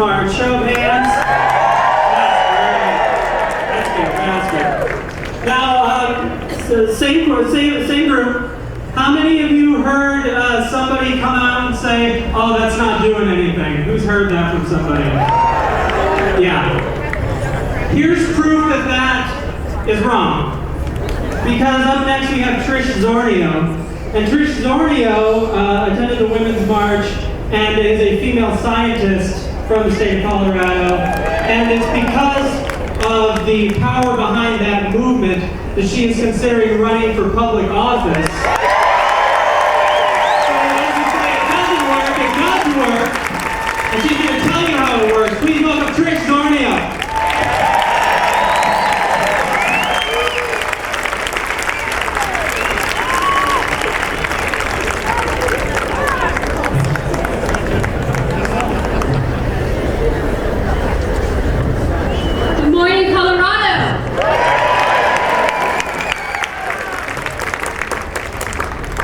March. Show of hands. That's fantastic. Now, so same group. How many of you heard somebody come out and say, "Oh, that's not doing anything"? Who's heard that from somebody? Yeah. Here's proof that that is wrong. Because up next we have Trish Zornio. And Trish Zornio attended the Women's March and is a female scientist from the state of Colorado. And it's because of the power behind that movement that she is considering running for public office. So as you say, it doesn't work, it does work. And she's going to tell you how it works. Please welcome Trish Zornio.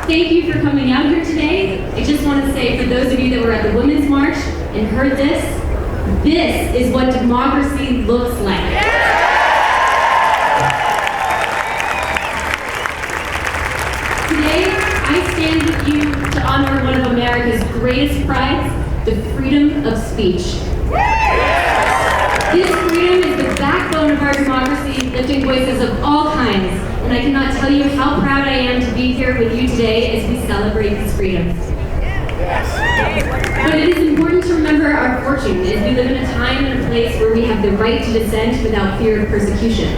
Thank you for coming out here today. I just want to say, for those of you that were at the Women's March and heard this is what democracy looks like. Today, I stand with you to honor one of America's greatest prides, the freedom of speech. This freedom is the backbone of our democracy, lifting voices of all kinds. And I cannot tell you how proud I am to be here with you today as we celebrate this freedom. But it is important to remember our fortune as we live in a time and a place where we have the right to dissent without fear of persecution.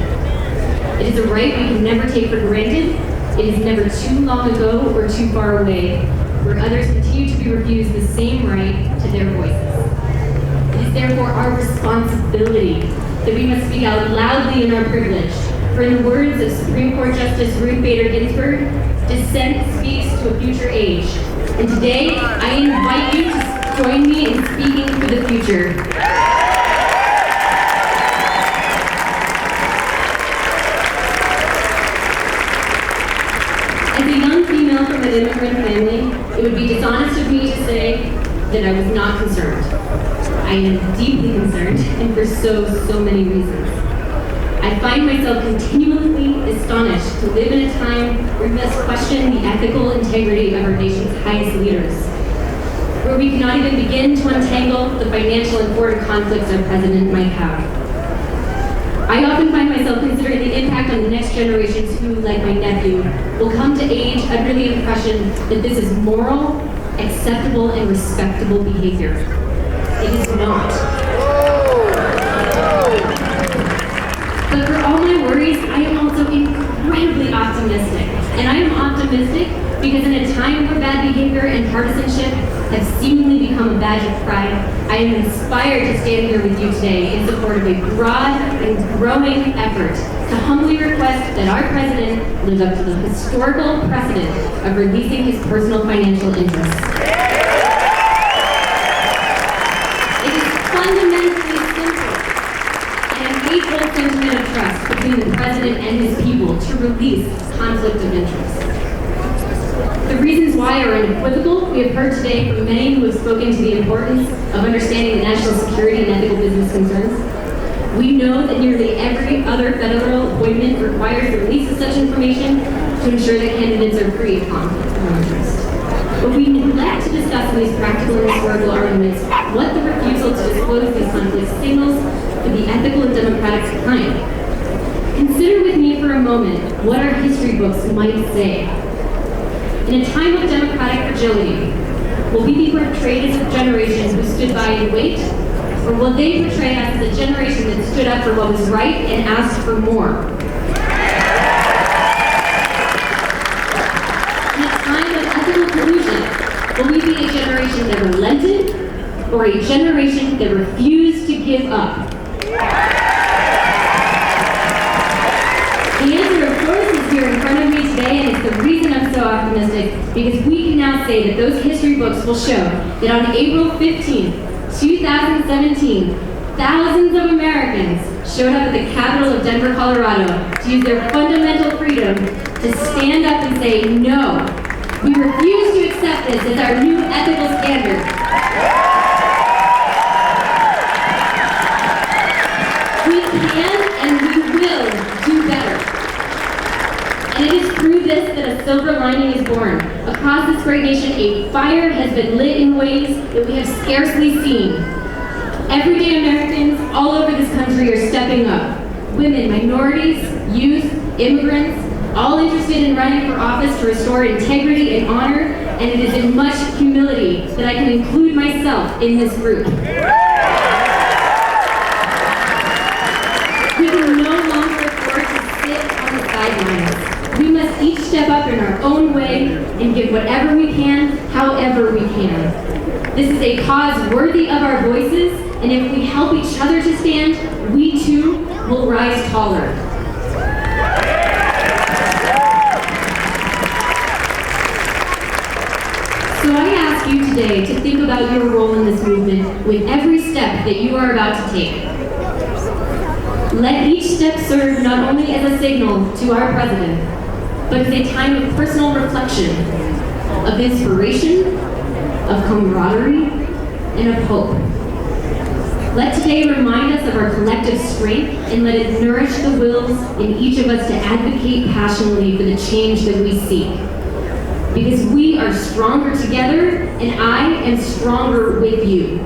It is a right we can never take for granted. It is never too long ago or too far away, where others continue to be refused the same right to their voices. It is therefore our responsibility that we must speak out loudly in our privilege. For in the words of Supreme Court Justice Ruth Bader Ginsburg, dissent speaks to a future age. And today, I invite you to join me in speaking for the future. As a young female from an immigrant family, it would be dishonest of me to say that I was not concerned. I am deeply concerned, and for so many reasons. I find myself continually astonished to live in a time where we must question the ethical integrity of our nation's highest leaders, where we cannot even begin to untangle the financial and foreign conflicts our president might have. I often find myself considering the impact on the next generations who, like my nephew, will come to age under the impression that this is moral, acceptable, and respectable behavior. It is not. But for all my worries, I am also incredibly optimistic. And I am optimistic because in a time where bad behavior and partisanship have seemingly become a badge of pride, I am inspired to stand here with you today in support of a broad and growing effort to humbly request that our president live up to the historical precedent of releasing his personal financial interests. It is fundamentally simple and a hateful sentiment of trust between the president and his people to release conflict of interest. The reasons why are unequivocal. We have heard today from many who have spoken to the importance of understanding the national security and ethical business concerns. We know that nearly every other federal appointment requires the release of such information to ensure that candidates are free of conflict of interest. But we neglect to discuss in these practical and historical arguments what the refusal to disclose these conflicts signals for the ethical and democratic kind. Consider with me for a moment what our history books might say. In a time of democratic fragility, will we be portrayed as a generation who stood by and wait, or will they portray us as a generation that stood up for what was right and asked for more? In a time of ethical collusion, will we be a generation that relented, or a generation that refused to give up? The answer, of course, is here in front of me today, and it's the reason I'm so optimistic, because we can now say that those history books will show that on April 15th, 2017, thousands of Americans showed up at the Capitol of Denver, Colorado to use their fundamental freedom to stand up and say, no, we refuse to accept this as our new ethical standard. lining is born. Across this great nation, a fire has been lit in ways that we have scarcely seen. Everyday Americans all over this country are stepping up. Women, minorities, youth, immigrants, all interested in running for office to restore integrity and honor, and it is in much humility that I can include myself in this group. We can no longer afford to sit on the sidelines. We must each step up in our own way and give whatever we can, however we can. This is a cause worthy of our voices, and if we help each other to stand, we too will rise taller. So I ask you today to think about your role in this movement with every step that you are about to take. Let each step serve not only as a signal to our president, but as a time of personal reflection, of inspiration, of camaraderie, and of hope. Let today remind us of our collective strength, and let it nourish the wills in each of us to advocate passionately for the change that we seek. Because we are stronger together, and I am stronger with you.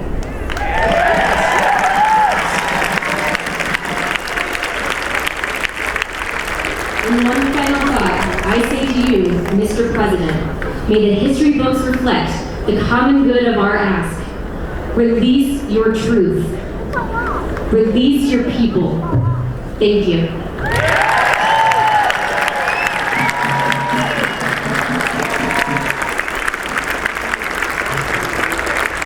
And one final thought, I say to you, Mr. President, may the history books reflect the common good of our ask. Release your truth. Release your people. Thank you.